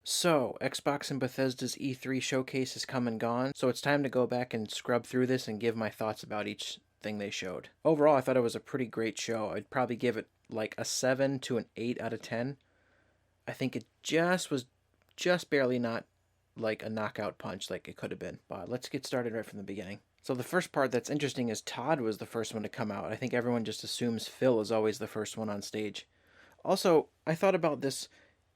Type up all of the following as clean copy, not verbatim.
So, Xbox and Bethesda's E3 showcase has come and gone, so it's time to go back and scrub through this and give my thoughts about each thing they showed. Overall, I thought it was a pretty great show. I'd probably give it like a 7 to an 8 out of 10. I think it just was just barely not like a knockout punch like it could have been. But let's get started right from the beginning. So the first part that's interesting is Todd was the first one to come out. I think everyone just assumes Phil is always the first one on stage. Also, I thought about this.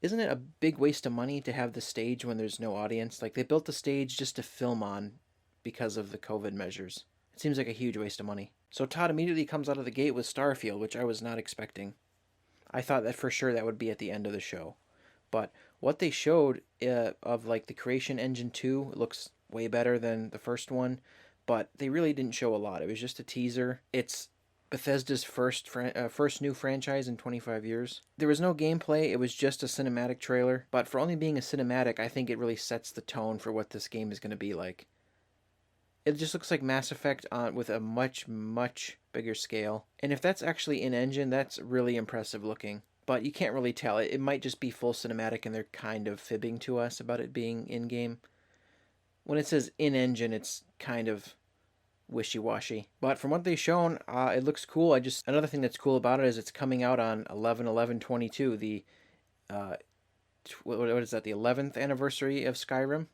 Isn't it a big waste of money to have the stage when there's no audience? Like, they built the stage just to film on because of the COVID measures. It seems like a huge waste of money. So Todd immediately comes out of the gate with Starfield, which I was not expecting. I thought that for sure that would be at the end of the show. But what they showed of like the Creation Engine 2 looks way better than the first one, but they really didn't show a lot. It was just a teaser. It's Bethesda's first new franchise in 25 years. There was no gameplay, it was just a cinematic trailer, but for only being a cinematic, I think it really sets the tone for what this game is going to be like. It just looks like Mass Effect with a much, much bigger scale. And if that's actually in engine, that's really impressive looking. But you can't really tell. It might just be full cinematic and they're kind of fibbing to us about it being in game. When it says in engine, it's kind of wishy-washy. But from what they've shown, it looks cool. Another thing that's cool about it is it's coming out on 11/11/22, the what is that? The 11th anniversary of Skyrim.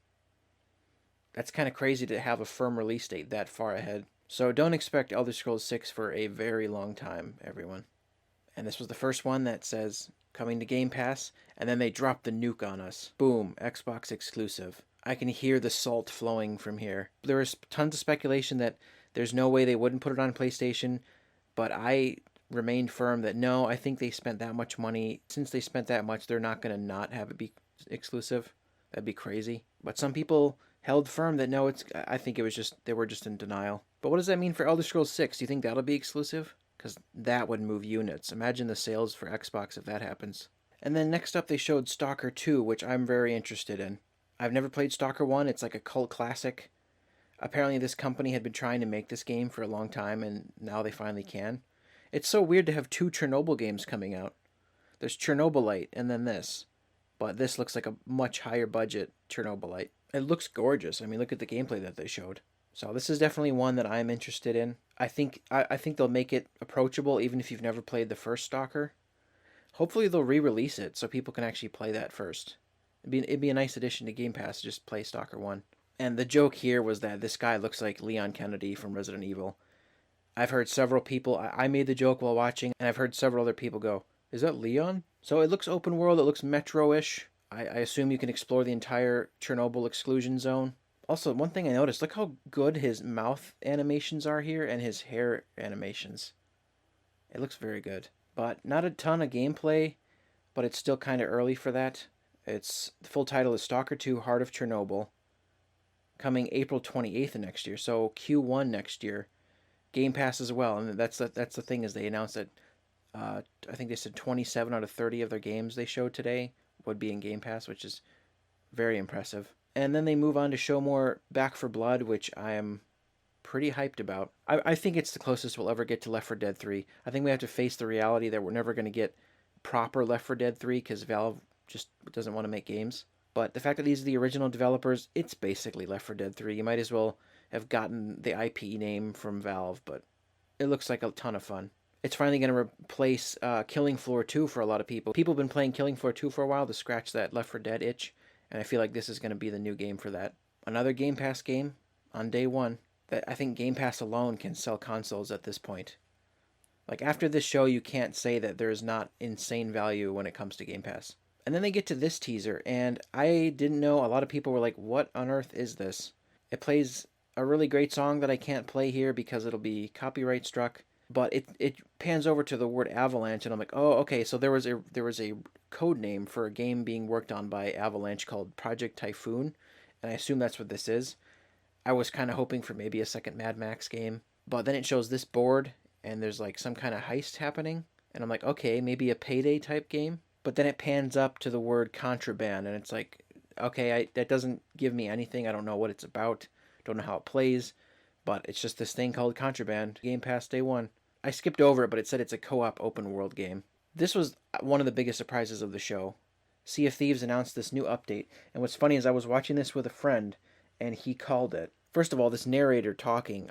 That's kind of crazy to have a firm release date that far ahead. So don't expect Elder Scrolls 6 for a very long time, everyone. And this was the first one that says coming to Game Pass, and then they dropped the nuke on us. Boom, Xbox exclusive. I can hear the salt flowing from here. There was tons of speculation that there's no way they wouldn't put it on PlayStation, but I remained firm that no, I think they spent that much money. Since they spent that much, they're not going to not have it be exclusive. That'd be crazy. But some people held firm that no, I think it was just they were just in denial. But what does that mean for Elder Scrolls 6? Do you think that'll be exclusive? Because that would move units. Imagine the sales for Xbox if that happens. And then next up they showed Stalker 2, which I'm very interested in. I've never played Stalker 1. It's like a cult classic. Apparently this company had been trying to make this game for a long time, and now they finally can. It's so weird to have two Chernobyl games coming out. There's Chernobylite and then this. But this looks like a much higher budget Chernobylite. It looks gorgeous. I mean, look at the gameplay that they showed. So this is definitely one that I'm interested in. I think they'll make it approachable even if you've never played the first Stalker. Hopefully they'll re-release it so people can actually play that first. It'd be a nice addition to Game Pass to just play Stalker 1. And the joke here was that this guy looks like Leon Kennedy from Resident Evil. I've heard several people, I made the joke while watching, and I've heard several other people go, is that Leon? So it looks open world, it looks Metro-ish. I assume you can explore the entire Chernobyl exclusion zone. Also, one thing I noticed, look how good his mouth animations are here and his hair animations. It looks very good. But not a ton of gameplay, but it's still kind of early for that. The full title is Stalker 2 Heart of Chernobyl, coming April 28th of next year, so Q1 next year. Game Pass as well, and that's the thing is they announced that I think they said 27 out of 30 of their games they showed today would be in Game Pass, which is very impressive. And then they move on to show more Back for Blood, which I am pretty hyped about. I think it's the closest we'll ever get to Left 4 Dead 3. I think we have to face the reality that we're never going to get proper Left 4 Dead 3 because Valve just doesn't want to make games. But the fact that these are the original developers, it's basically Left 4 Dead 3. You might as well have gotten the IP name from Valve, but it looks like a ton of fun. It's finally going to replace Killing Floor 2 for a lot of people. People have been playing Killing Floor 2 for a while to scratch that Left 4 Dead itch, and I feel like this is going to be the new game for that. Another Game Pass game on day one that I think Game Pass alone can sell consoles at this point. Like, after this show, you can't say that there is not insane value when it comes to Game Pass. And then they get to this teaser, and I didn't know. A lot of people were like, what on earth is this? It plays a really great song that I can't play here because it'll be copyright struck. But it pans over to the word Avalanche, and I'm like, oh, okay, so there was a code name for a game being worked on by Avalanche called Project Typhoon, and I assume that's what this is. I was kind of hoping for maybe a second Mad Max game, but then it shows this board, and there's like some kind of heist happening, and I'm like, okay, maybe a Payday type game. But then it pans up to the word Contraband, and it's like, okay, that doesn't give me anything. I don't know what it's about, don't know how it plays. But it's just this thing called Contraband. Game Pass day one. I skipped over it, but it said it's a co-op open world game. This was one of the biggest surprises of the show. Sea of Thieves announced this new update, and what's funny is I was watching this with a friend, and he called it. First of all, this narrator talking,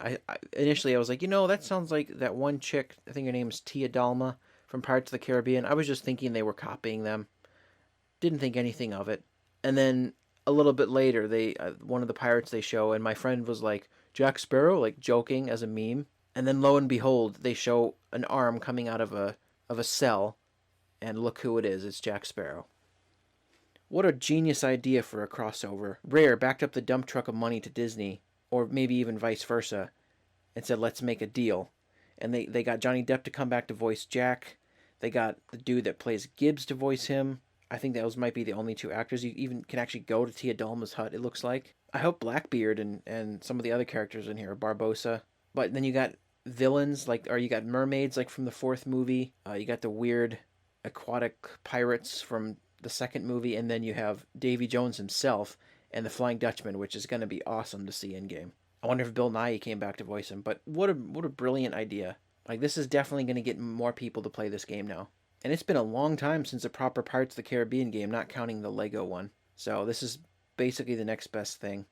initially I was like, that sounds like that one chick, I think her name's Tia Dalma from Pirates of the Caribbean. I was just thinking they were copying them. Didn't think anything of it. And then a little bit later, they one of the pirates they show, and my friend was like, Jack Sparrow, like joking as a meme. And then lo and behold, they show an arm coming out of a cell, and look who it is. It's Jack Sparrow. What a genius idea for a crossover. Rare backed up the dump truck of money to Disney, or maybe even vice versa, and said, let's make a deal. And they got Johnny Depp to come back to voice Jack. They got the dude that plays Gibbs to voice him. I think those might be the only two actors. You even can actually go to Tia Dalma's hut, it looks like. I hope Blackbeard and some of the other characters in here, Barbossa. But then you got villains, or you got mermaids, like from the fourth movie. You got the weird aquatic pirates from the second movie. And then you have Davy Jones himself and the Flying Dutchman, which is going to be awesome to see in game. I wonder if Bill Nighy came back to voice him. But what a brilliant idea. Like, this is definitely going to get more people to play this game now. And it's been a long time since a proper Pirates of the Caribbean game, not counting the Lego one. So this is basically the next best thing.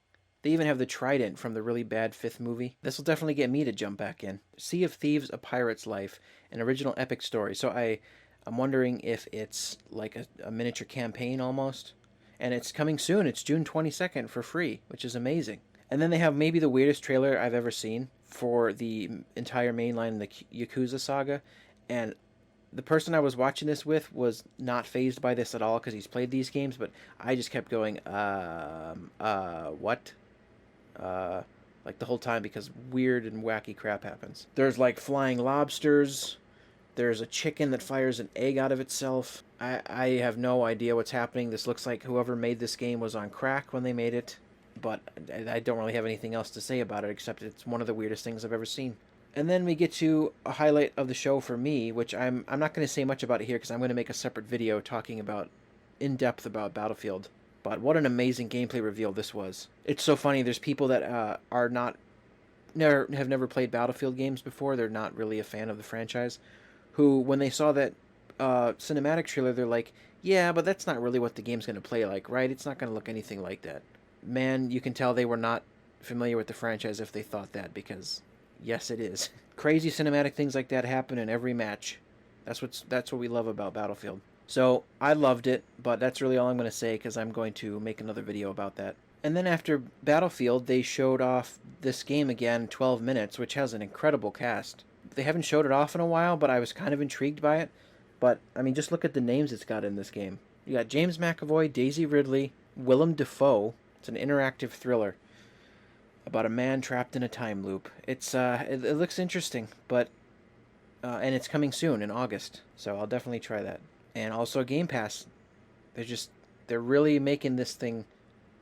They even have the Trident from the really bad fifth movie. This will definitely get me to jump back in. Sea of Thieves, A Pirate's Life, an original epic story. So I'm wondering if it's like a miniature campaign almost. And it's coming soon. It's June 22nd for free, which is amazing. And then they have maybe the weirdest trailer I've ever seen for the entire mainline in the Yakuza saga. And the person I was watching this with was not fazed by this at all because he's played these games, but I just kept going, what? Like the whole time because weird and wacky crap happens. There's like flying lobsters. There's a chicken that fires an egg out of itself. I have no idea what's happening. This looks like whoever made this game was on crack when they made it, but I don't really have anything else to say about it except it's one of the weirdest things I've ever seen. And then we get to a highlight of the show for me, which I'm not going to say much about it here because I'm going to make a separate video talking about in depth about Battlefield. But what an amazing gameplay reveal this was. It's so funny. There's people that have never played Battlefield games before. They're not really a fan of the franchise. Who, when they saw that cinematic trailer, they're like, yeah, but that's not really what the game's going to play like, right? It's not going to look anything like that. Man, you can tell they were not familiar with the franchise if they thought that, because yes, it is. Crazy cinematic things like that happen in every match. That's what we love about Battlefield. So I loved it, but that's really all I'm going to say because I'm going to make another video about that. And then after Battlefield, they showed off this game again, 12 minutes, which has an incredible cast. They haven't showed it off in a while, but I was kind of intrigued by it. But, I mean, just look at the names it's got in this game. You got James McAvoy, Daisy Ridley, Willem Dafoe. It's an interactive thriller about a man trapped in a time loop. It's it looks interesting, but and it's coming soon in August, so I'll definitely try that. And also Game Pass. They're really making this thing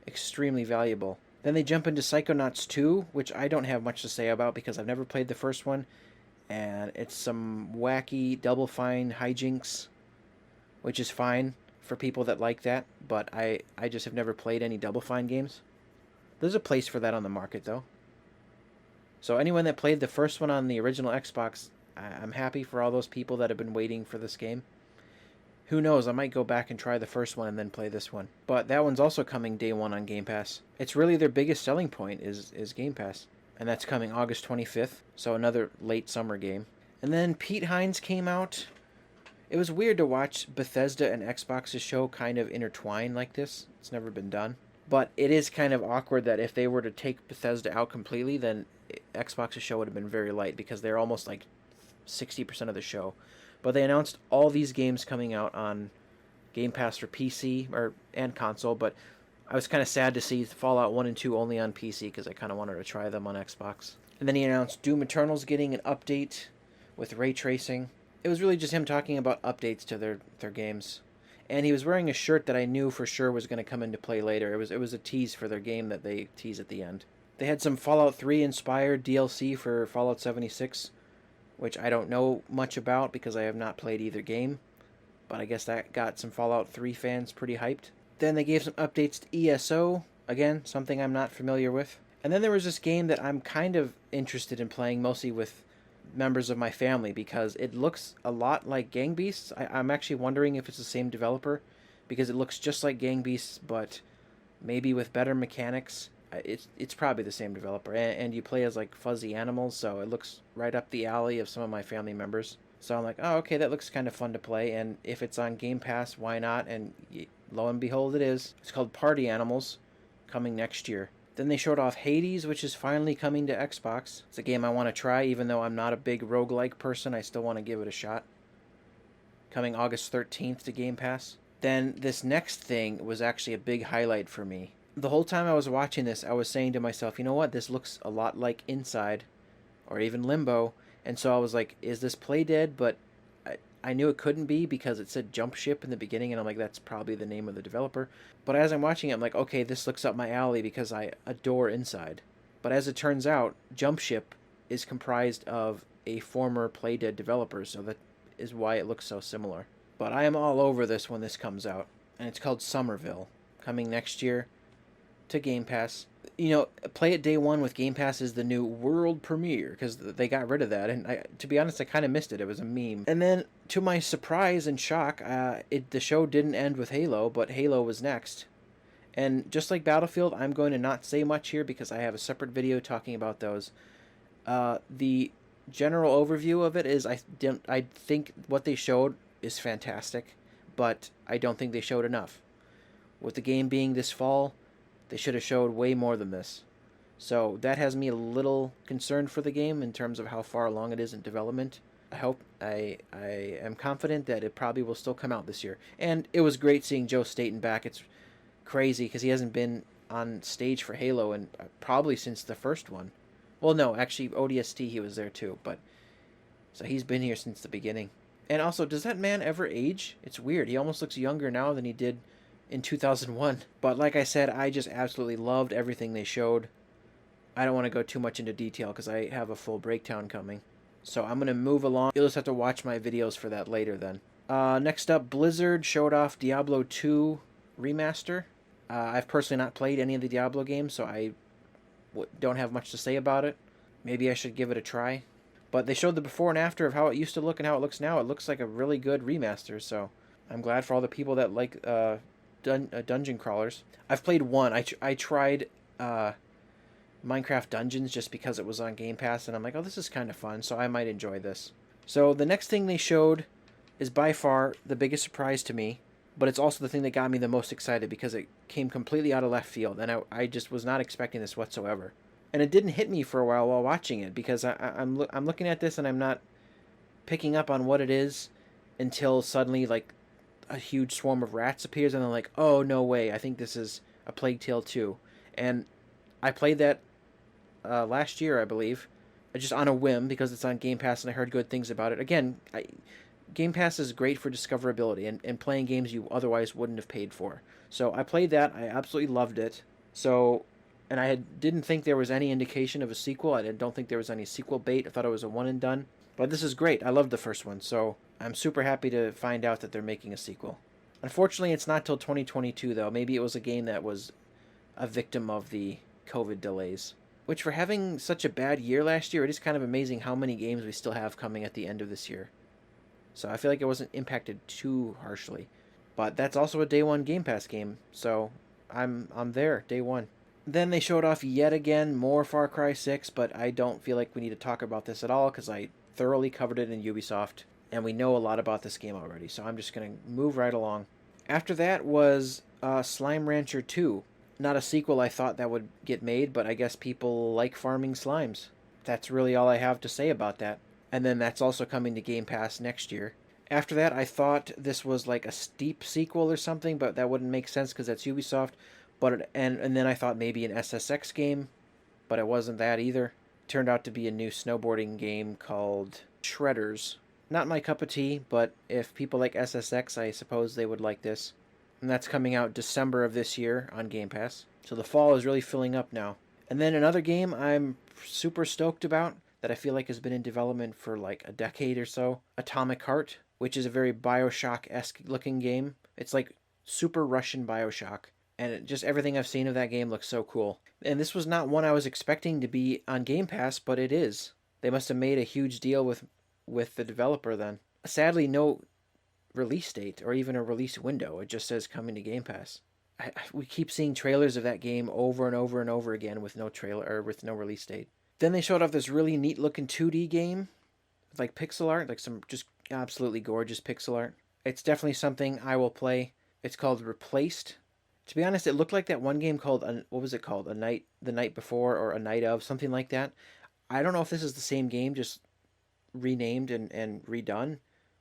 extremely valuable. Then they jump into Psychonauts 2, which I don't have much to say about because I've never played the first one, and it's some wacky Double Fine hijinks, which is fine for people that like that, but I just have never played any Double Fine games. There's a place for that on the market, though. So anyone that played the first one on the original Xbox, I'm happy for all those people that have been waiting for this game. Who knows, I might go back and try the first one and then play this one. But that one's also coming day one on Game Pass. It's really their biggest selling point is Game Pass. And that's coming August 25th, so another late summer game. And then Pete Hines came out. It was weird to watch Bethesda and Xbox's show kind of intertwine like this. It's never been done. But it is kind of awkward that if they were to take Bethesda out completely, then Xbox's show would have been very light because they're almost like 60% of the show. But they announced all these games coming out on Game Pass for PC and console, but I was kind of sad to see Fallout 1 and 2 only on PC because I kind of wanted to try them on Xbox. And then he announced Doom Eternal's getting an update with ray tracing. It was really just him talking about updates to their games. And he was wearing a shirt that I knew for sure was going to come into play later. It was a tease for their game that they tease at the end. They had some Fallout 3 inspired DLC for Fallout 76, which I don't know much about because I have not played either game. But I guess that got some Fallout 3 fans pretty hyped. Then they gave some updates to ESO. Again, something I'm not familiar with. And then there was this game that I'm kind of interested in playing, mostly with members of my family, because it looks a lot like Gang Beasts. I'm actually wondering if it's the same developer, because it looks just like Gang Beasts, but maybe with better mechanics. It's probably the same developer, and you play as like fuzzy animals, so it looks right up the alley of some of my family members. So I'm like, oh, okay, that looks kind of fun to play, and if it's on Game Pass, why not? And lo and behold, it is. It's called Party Animals, coming next year. Then they showed off Hades, which is finally coming to Xbox. It's a game I want to try, even though I'm not a big roguelike person. I still want to give it a shot. Coming August 13th to Game Pass. Then this next thing was actually a big highlight for me. The whole time I was watching this, I was saying to myself, you know what, this looks a lot like Inside, or even Limbo, and so I was like, is this Playdead? But I knew it couldn't be because it said Jump Ship in the beginning, and I'm like, that's probably the name of the developer. But as I'm watching it, I'm like, okay, this looks up my alley because I adore Inside. But as it turns out, Jump Ship is comprised of a former Playdead developer, so that is why it looks so similar. But I am all over this when this comes out, and it's called Somerville, coming next year to Game Pass. You know, play it day one with Game Pass is the new world premiere, because they got rid of that, and to be honest, I kind of missed it. It was a meme. And then, to my surprise and shock, the show didn't end with Halo, but Halo was next. And just like Battlefield, I'm going to not say much here because I have a separate video talking about those. The general overview of it is I think what they showed is fantastic, but I don't think they showed enough. With the game being this fall, they should have showed way more than this. So that has me a little concerned for the game in terms of how far along it is in development. I am confident that it probably will still come out this year. And it was great seeing Joe Staten back. It's crazy because he hasn't been on stage for Halo and probably since the first one. Well, no, actually ODST he was there too, but so he's been here since the beginning. And also, does that man ever age? It's weird. He almost looks younger now than he did in 2001. But like I said, I just absolutely loved everything they showed. I don't want to go too much into detail because I have a full breakdown coming. So I'm going to move along. You'll just have to watch my videos for that later then. Next up, Blizzard showed off Diablo 2 Remaster. I've personally not played any of the Diablo games, so I don't have much to say about it. Maybe I should give it a try. But they showed the before and after of how it used to look and how it looks now. It looks like a really good remaster, so I'm glad for all the people that like dungeon crawlers. I've played one. I tried Minecraft Dungeons just because it was on Game Pass, and I'm like, oh, this is kind of fun, so I might enjoy this. So the next thing they showed is by far the biggest surprise to me, but it's also the thing that got me the most excited because it came completely out of left field, and I just was not expecting this whatsoever. And it didn't hit me for a while watching it because I'm looking at this and I'm not picking up on what it is until suddenly like a huge swarm of rats appears and I'm like, oh, no way, I think this is a Plague Tale 2. And I played that last year, I believe, just on a whim because it's on Game Pass and I heard good things about it. Again, Game Pass is great for discoverability and playing games you otherwise wouldn't have paid for. So I played that. I absolutely loved it. So, and didn't think there was any indication of a sequel. I don't think there was any sequel bait. I thought it was a one and done. But this is great. I loved the first one. So I'm super happy to find out that they're making a sequel. Unfortunately, it's not till 2022, though. Maybe it was a game that was a victim of the COVID delays. Which, for having such a bad year last year, it is kind of amazing how many games we still have coming at the end of this year. So I feel like it wasn't impacted too harshly. But that's also a day one Game Pass game, so I'm there, day one. Then they showed off yet again more Far Cry 6, but I don't feel like we need to talk about this at all because I thoroughly covered it in Ubisoft, and we know a lot about this game already, so I'm just going to move right along. After that was Slime Rancher 2. Not a sequel I thought that would get made, but I guess people like farming slimes. That's really all I have to say about that. And then that's also coming to Game Pass next year. After that, I thought this was like a Steep sequel or something, but that wouldn't make sense because that's Ubisoft. And then I thought maybe an SSX game, but it wasn't that either. It turned out to be a new snowboarding game called Shredders. Not my cup of tea, but if people like SSX, I suppose they would like this. And that's coming out December of this year on Game Pass. So the fall is really filling up now. And then another game I'm super stoked about that I feel like has been in development for like a decade or so, Atomic Heart, which is a very Bioshock-esque looking game. It's like super Russian Bioshock. And just everything I've seen of that game looks so cool. And this was not one I was expecting to be on Game Pass, but it is. They must have made a huge deal with the developer then. Sadly, no release date or even a release window. It just says coming to Game Pass. We keep seeing trailers of that game over and over and over again with no trailer or with no release date. Then they showed off this really neat looking 2D game with like pixel art, like some just absolutely gorgeous pixel art. It's definitely something I will play. It's called Replaced. To be honest, it looked like that one game called what was it called? The Night Before, or A Night of, something like that. I don't know if this is the same game, just renamed and redone,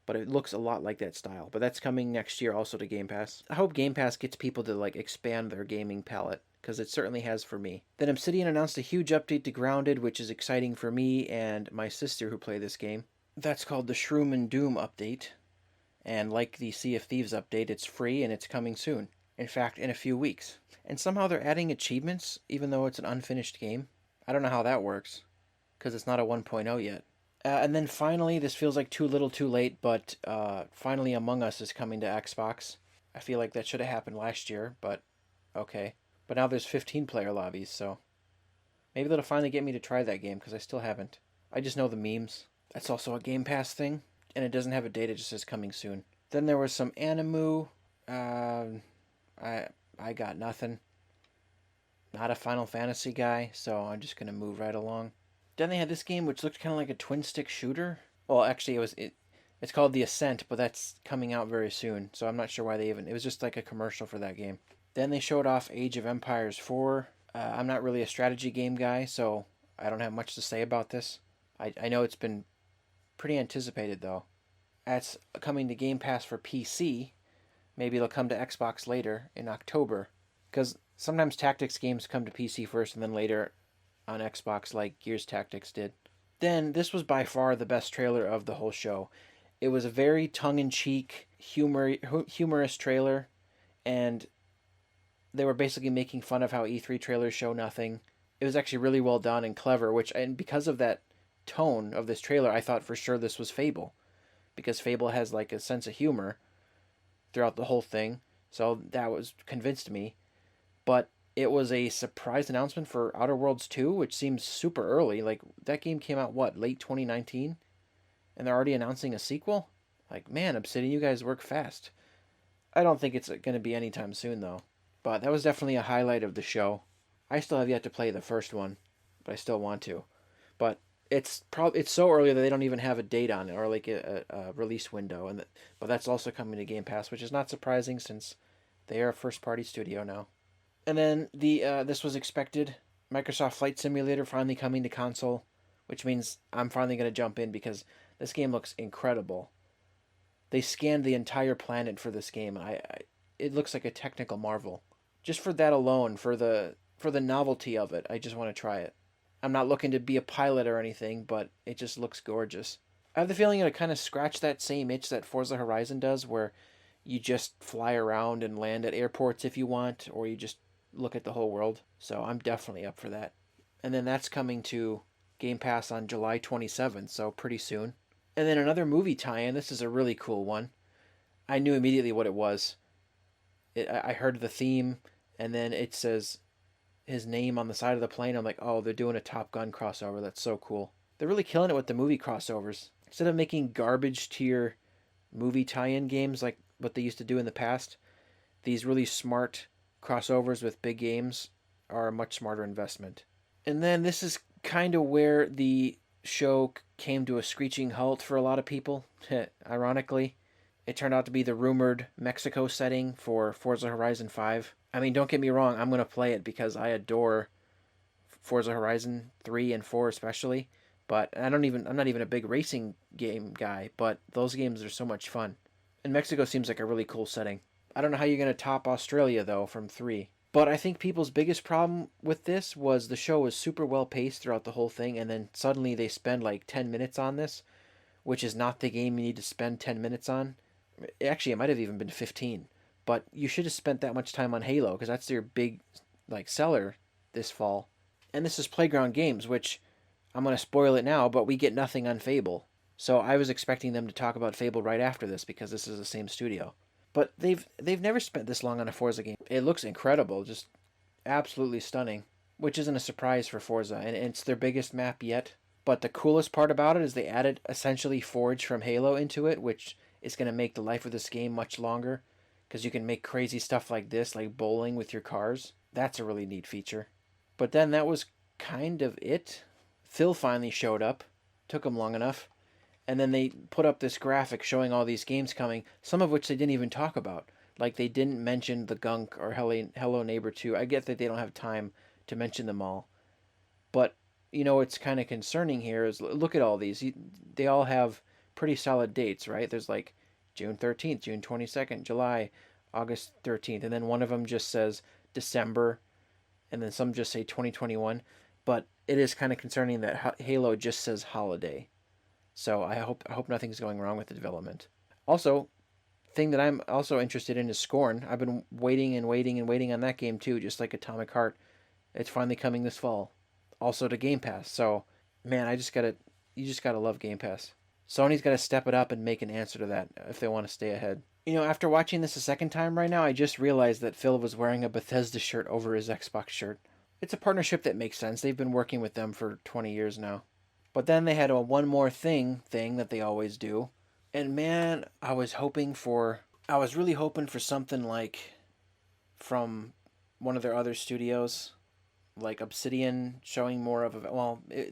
but it looks a lot like that style. But that's coming next year also to Game Pass. I hope Game Pass gets people to like expand their gaming palette, because it certainly has for me. Then Obsidian announced a huge update to Grounded, which is exciting for me and my sister who play this game. That's called the Shroom and Doom update. And like the Sea of Thieves update, it's free and it's coming soon. In fact, in a few weeks. And somehow they're adding achievements, even though it's an unfinished game. I don't know how that works, because it's not a 1.0 yet. And then finally, this feels like too little too late, but finally Among Us is coming to Xbox. I feel like that should have happened last year, but okay. But now there's 15-player lobbies, so maybe that'll finally get me to try that game, because I still haven't. I just know the memes. That's also a Game Pass thing, and it doesn't have a date, it just says coming soon. Then there was some Animu. I got nothing. Not a Final Fantasy guy, so I'm just gonna move right along. Then they had this game which looked kind of like a twin stick shooter. Well, actually, it's called The Ascent, but that's coming out very soon, so I'm not sure why they even. It was just like a commercial for that game. Then they showed off Age of Empires 4. I'm not really a strategy game guy, so I don't have much to say about this. I know it's been pretty anticipated though. That's coming to Game Pass for PC. Maybe it'll come to Xbox later in October. Because sometimes tactics games come to PC first and then later on Xbox, like Gears Tactics did. Then, this was by far the best trailer of the whole show. It was a very tongue-in-cheek, humorous trailer, and they were basically making fun of how E3 trailers show nothing. It was actually really well done and clever, and because of that tone of this trailer, I thought for sure this was Fable. Because Fable has like a sense of humor throughout the whole thing, so that was convinced me. But it was a surprise announcement for Outer Worlds 2, which seems super early. Like, that game came out, what, late 2019? And they're already announcing a sequel? Like, man, Obsidian, you guys work fast. I don't think it's going to be anytime soon, though. But that was definitely a highlight of the show. I still have yet to play the first one, but I still want to. But it's so early that they don't even have a date on it, or like a release window. But that's also coming to Game Pass, which is not surprising since they are a first-party studio now. And then this was expected. Microsoft Flight Simulator finally coming to console, which means I'm finally going to jump in because this game looks incredible. They scanned the entire planet for this game, and it looks like a technical marvel. Just for that alone, for the novelty of it, I just want to try it. I'm not looking to be a pilot or anything, but it just looks gorgeous. I have the feeling it'll kind of scratch that same itch that Forza Horizon does, where you just fly around and land at airports if you want, or you just look at the whole world. So I'm definitely up for that. And then that's coming to Game Pass on July 27th, so pretty soon. And then another movie tie-in. This is a really cool one. I knew immediately what it was. I heard the theme, and then it says his name on the side of the plane. I'm like, oh, they're doing a Top Gun crossover. That's so cool. They're really killing it with the movie crossovers. Instead of making garbage tier movie tie-in games like what they used to do in the past, these really smart crossovers with big games are a much smarter investment. And then this is kind of where the show came to a screeching halt for a lot of people. Ironically, it turned out to be the rumored Mexico setting for Forza Horizon 5. I mean, don't get me wrong, I'm going to play it because I adore Forza Horizon 3 and 4 especially, but I'm not even a big racing game guy, but those games are so much fun. And Mexico seems like a really cool setting. I don't know how you're going to top Australia, though, from 3. But I think people's biggest problem with this was the show was super well paced throughout the whole thing, and then suddenly they spend like 10 minutes on this, which is not the game you need to spend 10 minutes on. Actually, it might have even been 15. But you should have spent that much time on Halo, because that's their big like seller this fall. And this is Playground Games, which I'm going to spoil it now, but we get nothing on Fable. So I was expecting them to talk about Fable right after this, because this is the same studio. But they've never spent this long on a Forza game. It looks incredible, just absolutely stunning, which isn't a surprise for Forza, and it's their biggest map yet. But the coolest part about it is they added essentially Forge from Halo into it, which is going to make the life of this game much longer, because you can make crazy stuff like this, like bowling with your cars. That's a really neat feature. But then that was kind of it. Phil finally showed up. Took him long enough. And then they put up this graphic showing all these games coming, some of which they didn't even talk about. Like they didn't mention the Gunk or Hello Neighbor 2. I get that they don't have time to mention them all. But, what's kind of concerning here is look at all these. They all have pretty solid dates, right? There's like June 13th, June 22nd, July, August 13th. And then one of them just says December. And then some just say 2021. But it is kind of concerning that Halo just says holiday. So I hope nothing's going wrong with the development. Also, thing that I'm also interested in is Scorn. I've been waiting and waiting and waiting on that game too, just like Atomic Heart. It's finally coming this fall. Also to Game Pass. So, man, you just gotta love Game Pass. Sony's got to step it up and make an answer to that if they want to stay ahead. After watching this a second time right now, I just realized that Phil was wearing a Bethesda shirt over his Xbox shirt. It's a partnership that makes sense. They've been working with them for 20 years now. But then they had a one more thing that they always do. And man, I was really hoping for something like from one of their other studios, like Obsidian showing more of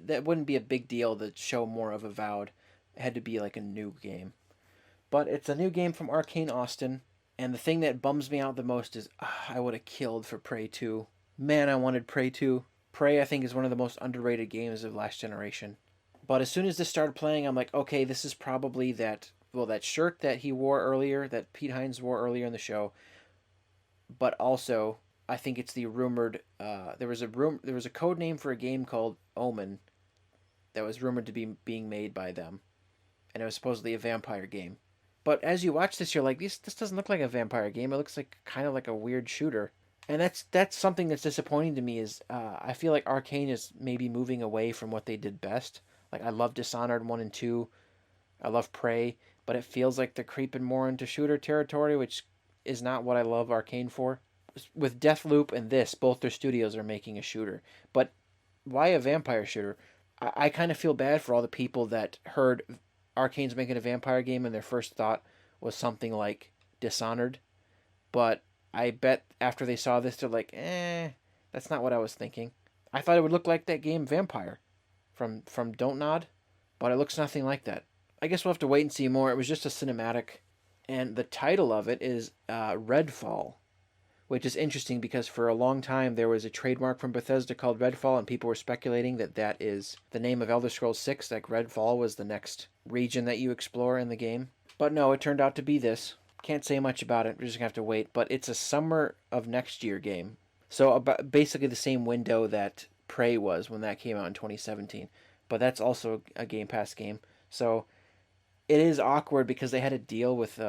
that wouldn't be a big deal to show more of Avowed. It had to be like a new game. But it's a new game from Arcane Austin, and the thing that bums me out the most is I would have killed for Prey 2. Man, I wanted Prey 2. Prey, I think, is one of the most underrated games of last generation. But as soon as this started playing, I'm like, okay, this is probably that shirt that he wore earlier, that Pete Hines wore earlier in the show. But also, I think it's the rumored. There was a code name for a game called Omen that was rumored to be being made by them, and it was supposedly a vampire game. But as you watch this, you're like, this doesn't look like a vampire game. It looks like kind of like a weird shooter. And that's something that's disappointing to me is I feel like Arcane is maybe moving away from what they did best. Like, I love Dishonored 1 and 2. I love Prey. But it feels like they're creeping more into shooter territory, which is not what I love Arcane for. With Deathloop and this, both their studios are making a shooter. But why a vampire shooter? I kind of feel bad for all the people that heard Arcane's making a vampire game and their first thought was something like Dishonored. But I bet after they saw this, they're like, that's not what I was thinking. I thought it would look like that game Vampire from Don't Nod, but it looks nothing like that. I guess we'll have to wait and see more. It was just a cinematic, and the title of it is Redfall, which is interesting because for a long time there was a trademark from Bethesda called Redfall, and people were speculating that is the name of Elder Scrolls 6, like Redfall was the next region that you explore in the game. But no, it turned out to be this. Can't say much about it. We're just going to have to wait. But it's a summer of next year game. So about basically the same window that Prey was when that came out in 2017. But that's also a Game Pass game. So it is awkward because they had a deal with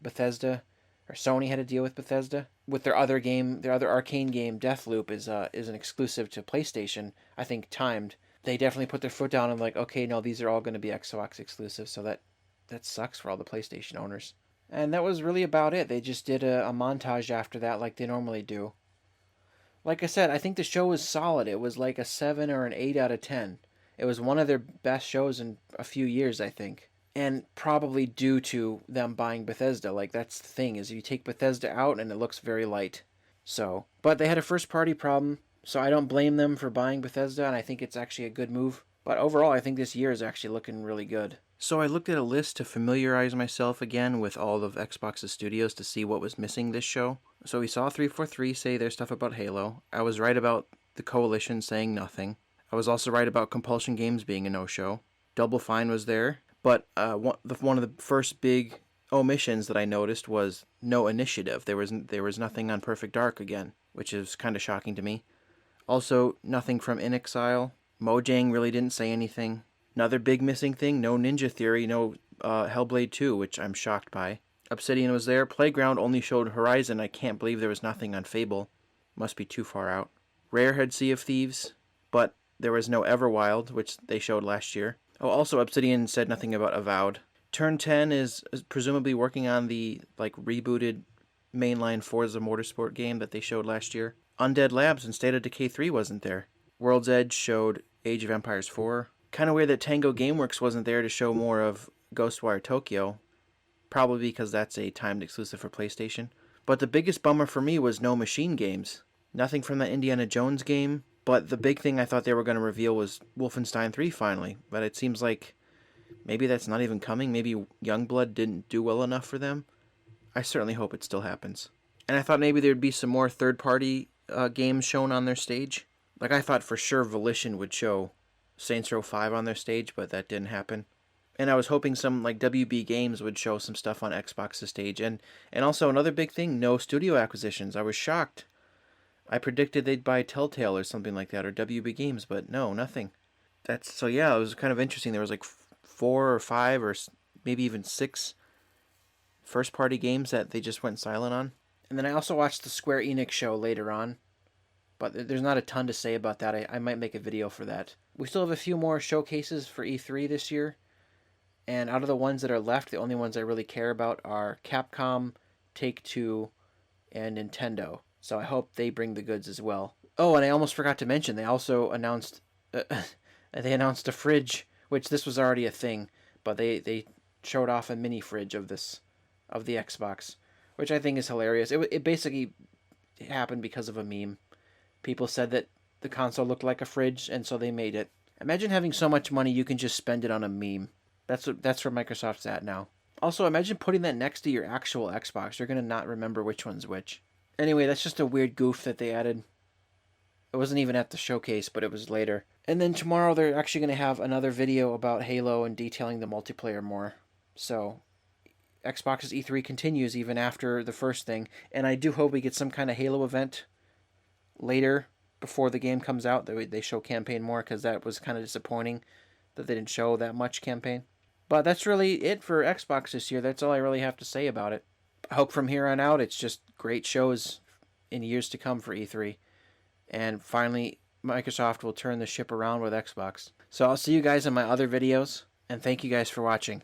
Bethesda, or Sony had a deal with Bethesda. With their other game, their other Arcane game, Deathloop, is an exclusive to PlayStation, I think timed. They definitely put their foot down and like, okay, no, these are all going to be Xbox exclusive. So that sucks for all the PlayStation owners. And that was really about it. They just did a montage after that like they normally do. Like I said, I think the show was solid. It was like a 7 or an 8 out of 10. It was one of their best shows in a few years, I think. And probably due to them buying Bethesda. Like, that's the thing, is you take Bethesda out and it looks very light. So, but they had a first-party problem, so I don't blame them for buying Bethesda, and I think it's actually a good move. But overall, I think this year is actually looking really good. So I looked at a list to familiarize myself again with all of Xbox's studios to see what was missing this show. So we saw 343 say their stuff about Halo. I was right about the Coalition saying nothing. I was also right about Compulsion Games being a no-show. Double Fine was there. But one of the first big omissions that I noticed was no initiative. There was nothing on Perfect Dark again, which is kind of shocking to me. Also, nothing from In Exile. Mojang really didn't say anything. Another big missing thing, no Ninja Theory, no Hellblade 2, which I'm shocked by. Obsidian was there. Playground only showed Horizon. I can't believe there was nothing on Fable. Must be too far out. Rare had Sea of Thieves, but there was no Everwild, which they showed last year. Oh, also Obsidian said nothing about Avowed. Turn 10 is presumably working on the rebooted mainline Forza Motorsport game that they showed last year. Undead Labs and State of Decay 3 wasn't there. World's Edge showed Age of Empires 4. Kind of weird that Tango Gameworks wasn't there to show more of Ghostwire Tokyo. probably because that's a timed exclusive for PlayStation. But the biggest bummer for me was no machine games. Nothing from the Indiana Jones game, but the big thing I thought they were going to reveal was Wolfenstein 3 finally. But it seems like maybe that's not even coming. Maybe Youngblood didn't do well enough for them. I certainly hope it still happens. And I thought maybe there'd be some more third-party games shown on their stage. Like, I thought for sure Volition would show Saints Row 5 on their stage, but that didn't happen. And I was hoping some, like, WB Games would show some stuff on Xbox's stage. And also another big thing, no studio acquisitions. I was shocked. I predicted they'd buy Telltale or something like that, or WB Games, but no, nothing. So yeah, it was kind of interesting. There was like 4 or 5 or maybe even 6 first-party games that they just went silent on. And then I also watched the Square Enix show later on, but there's not a ton to say about that. I might make a video for that. We still have a few more showcases for E3 this year, and out of the ones that are left, the only ones I really care about are Capcom, Take-Two, and Nintendo. So I hope they bring the goods as well. Oh, and I almost forgot to mention, they also announced a fridge, which this was already a thing, but they showed off a mini fridge of the Xbox, which I think is hilarious. It basically happened because of a meme. People said that the console looked like a fridge, and so they made it. Imagine having so much money you can just spend it on a meme. That's where Microsoft's at now. Also, imagine putting that next to your actual Xbox. You're going to not remember which one's which. Anyway, that's just a weird goof that they added. It wasn't even at the showcase, but it was later. And then tomorrow they're actually going to have another video about Halo and detailing the multiplayer more. So, Xbox's E3 continues even after the first thing. And I do hope we get some kind of Halo event later before the game comes out. They show campaign more, because that was kind of disappointing that they didn't show that much campaign. But that's really it for Xbox this year. That's all I really have to say about it. I hope from here on out it's just great shows in years to come for E3. And finally, Microsoft will turn the ship around with Xbox. So I'll see you guys in my other videos, and thank you guys for watching.